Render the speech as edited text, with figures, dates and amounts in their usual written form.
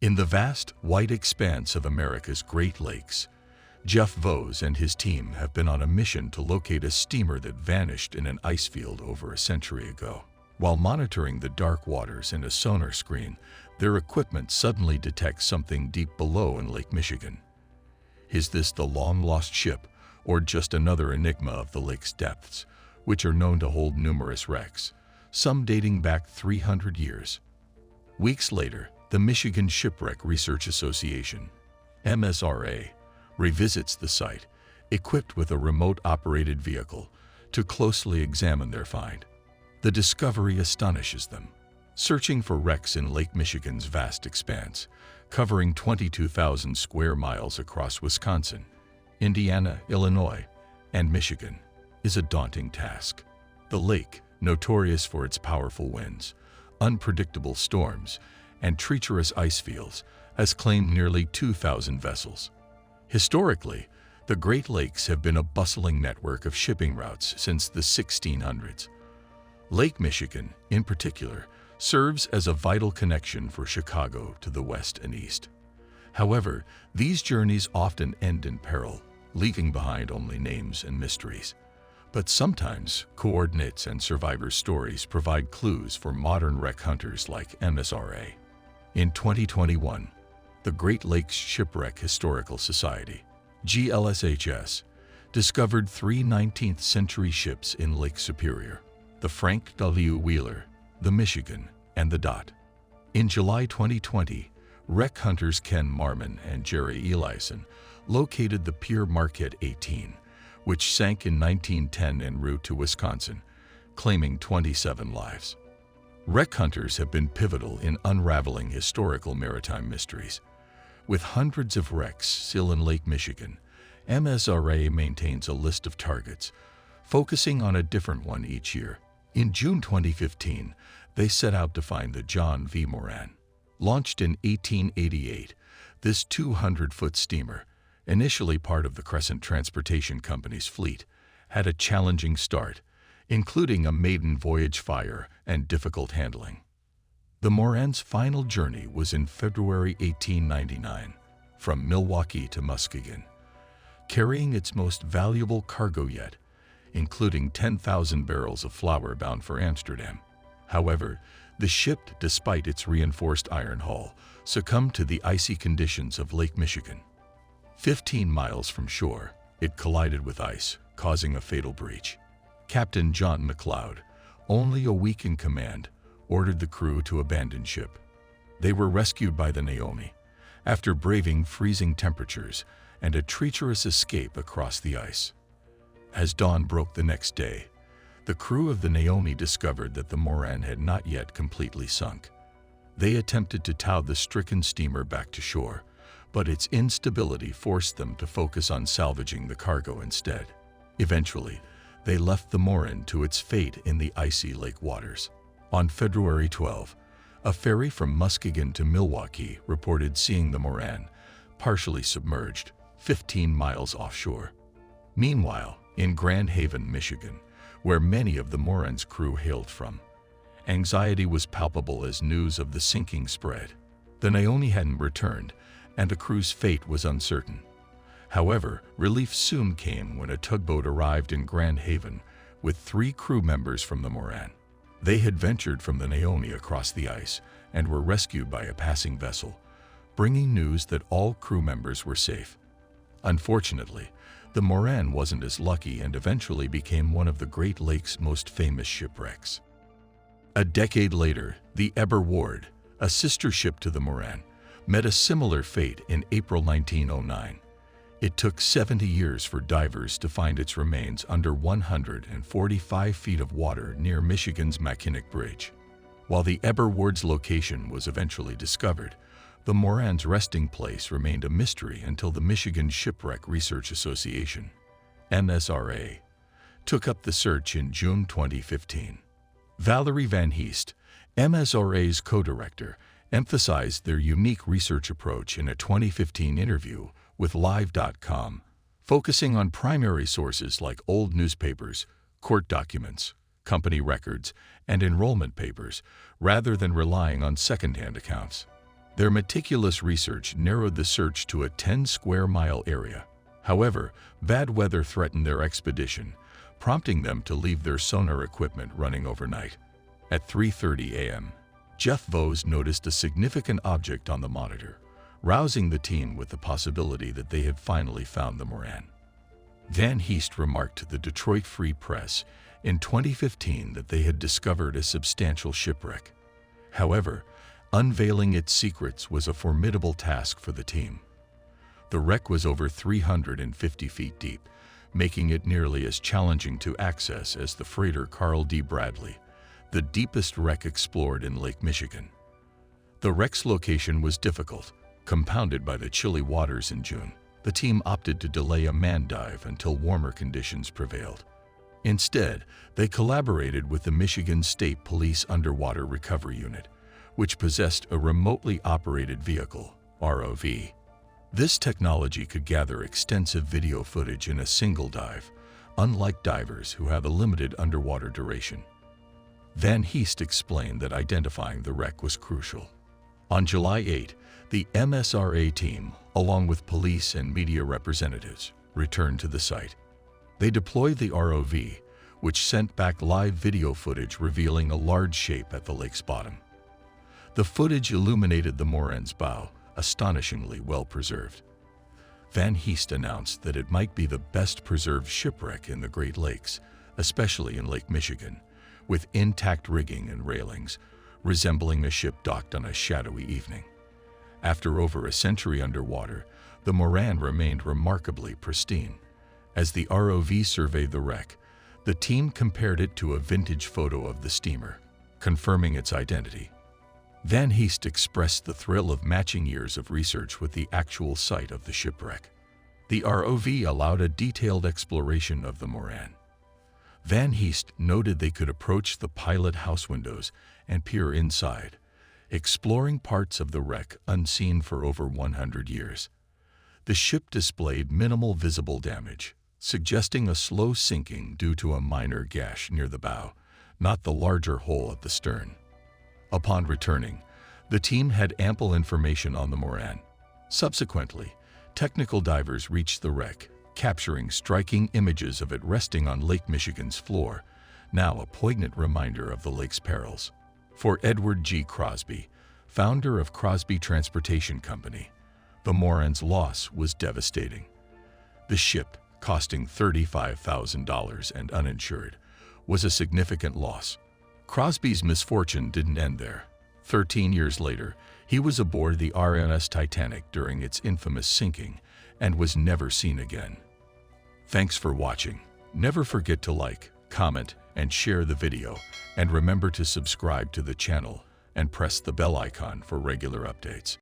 In the vast, white expanse of America's Great Lakes, Jeff Vose and his team have been on a mission to locate a steamer that vanished in an ice field over a century ago. While monitoring the dark waters in a sonar screen, their equipment suddenly detects something deep below in Lake Michigan. Is this the long-lost ship, or just another enigma of the lake's depths, which are known to hold numerous wrecks, some dating back 300 years? Weeks later, the Michigan Shipwreck Research Association, MSRA, revisits the site, equipped with a remote-operated vehicle, to closely examine their find. The discovery astonishes them. Searching for wrecks in Lake Michigan's vast expanse, covering 22,000 square miles across Wisconsin, Indiana, Illinois, and Michigan, is a daunting task. The lake, notorious for its powerful winds, unpredictable storms, and treacherous ice fields, has claimed nearly 2,000 vessels. Historically, the Great Lakes have been a bustling network of shipping routes since the 1600s. Lake Michigan, in particular, serves as a vital connection for Chicago to the west and east. However, these journeys often end in peril, leaving behind only names and mysteries. But sometimes, coordinates and survivor stories provide clues for modern wreck hunters like MSRA. In 2021, the Great Lakes Shipwreck Historical Society, GLSHS, discovered three 19th-century ships in Lake Superior: the Frank W. Wheeler, the Michigan, and the Dot. In July 2020, wreck hunters Ken Marmon and Jerry Elison located the Pier Marquette 18, which sank in 1910 en route to Wisconsin, claiming 27 lives. Wreck hunters have been pivotal in unraveling historical maritime mysteries. With hundreds of wrecks still in Lake Michigan, MSRA maintains a list of targets, focusing on a different one each year. In June 2015, they set out to find the John V. Moran. Launched in 1888, this 200-foot steamer, initially part of the Crescent Transportation Company's fleet, had a challenging start, including a maiden voyage fire and difficult handling. The Moran's final journey was in February 1899, from Milwaukee to Muskegon, carrying its most valuable cargo yet, including 10,000 barrels of flour bound for Amsterdam. However, the ship, despite its reinforced iron hull, succumbed to the icy conditions of Lake Michigan. 15 miles from shore, it collided with ice, causing a fatal breach. Captain John McLeod, only a week in command, ordered the crew to abandon ship. They were rescued by the Naomi, after braving freezing temperatures and a treacherous escape across the ice. As dawn broke the next day, the crew of the Naomi discovered that the Moran had not yet completely sunk. They attempted to tow the stricken steamer back to shore, but its instability forced them to focus on salvaging the cargo instead. Eventually, they left the Moran to its fate in the icy lake waters. On February 12, a ferry from Muskegon to Milwaukee reported seeing the Moran, partially submerged, 15 miles offshore. Meanwhile, in Grand Haven, Michigan, where many of the Moran's crew hailed from, anxiety was palpable as news of the sinking spread. The Naomi hadn't returned, and the crew's fate was uncertain. However, relief soon came when a tugboat arrived in Grand Haven with 3 crew members from the Moran. They had ventured from the Naomi across the ice and were rescued by a passing vessel, bringing news that all crew members were safe. Unfortunately, the Moran wasn't as lucky and eventually became one of the Great Lakes' most famous shipwrecks. A decade later, the Eber Ward, a sister ship to the Moran, met a similar fate in April 1909. It took 70 years for divers to find its remains under 145 feet of water near Michigan's Mackinac Bridge. While the Eber Ward's location was eventually discovered, the Moran's resting place remained a mystery until the Michigan Shipwreck Research Association, MSRA, took up the search in June 2015. Valerie Van Heest, MSRA's co-director, emphasized their unique research approach in a 2015 interview with Live.com, focusing on primary sources like old newspapers, court documents, company records, and enrollment papers, rather than relying on second-hand accounts. Their meticulous research narrowed the search to a 10-square-mile area. However, bad weather threatened their expedition, prompting them to leave their sonar equipment running overnight. At 3:30 a.m., Jeff Vose noticed a significant object on the monitor, rousing the team with the possibility that they had finally found the Moran. Van Heest remarked to the Detroit Free Press in 2015 that they had discovered a substantial shipwreck. However, unveiling its secrets was a formidable task for the team. The wreck was over 350 feet deep, making it nearly as challenging to access as the freighter Carl D. Bradley, the deepest wreck explored in Lake Michigan. The wreck's location was difficult, compounded by the chilly waters in June. The team opted to delay a manned dive until warmer conditions prevailed. Instead, they collaborated with the Michigan State Police Underwater Recovery Unit, which possessed a remotely operated vehicle, ROV. This technology could gather extensive video footage in a single dive, unlike divers who have a limited underwater duration. Van Heest explained that identifying the wreck was crucial. On July 8, the MSRA team, along with police and media representatives, returned to the site. They deployed the ROV, which sent back live video footage revealing a large shape at the lake's bottom. The footage illuminated the Moran's bow, astonishingly well preserved. Van Heest announced that it might be the best preserved shipwreck in the Great Lakes, especially in Lake Michigan, with intact rigging and railings, resembling a ship docked on a shadowy evening. After over a century underwater, the Moran remained remarkably pristine. As the ROV surveyed the wreck, the team compared it to a vintage photo of the steamer, confirming its identity. Van Heest expressed the thrill of matching years of research with the actual site of the shipwreck. The ROV allowed a detailed exploration of the Moran. Van Heest noted they could approach the pilot house windows and peer inside, exploring parts of the wreck unseen for over 100 years. The ship displayed minimal visible damage, suggesting a slow sinking due to a minor gash near the bow, not the larger hole at the stern. Upon returning, the team had ample information on the Moran. Subsequently, technical divers reached the wreck, capturing striking images of it resting on Lake Michigan's floor, now a poignant reminder of the lake's perils. For Edward G. Crosby, founder of Crosby Transportation Company, the Moran's loss was devastating. The ship, costing $35,000 and uninsured, was a significant loss. Crosby's misfortune didn't end there. 13 years later, he was aboard the RMS Titanic during its infamous sinking and was never seen again. Thanks for watching. Never forget to like, comment, and share the video, and remember to subscribe to the channel and press the bell icon for regular updates.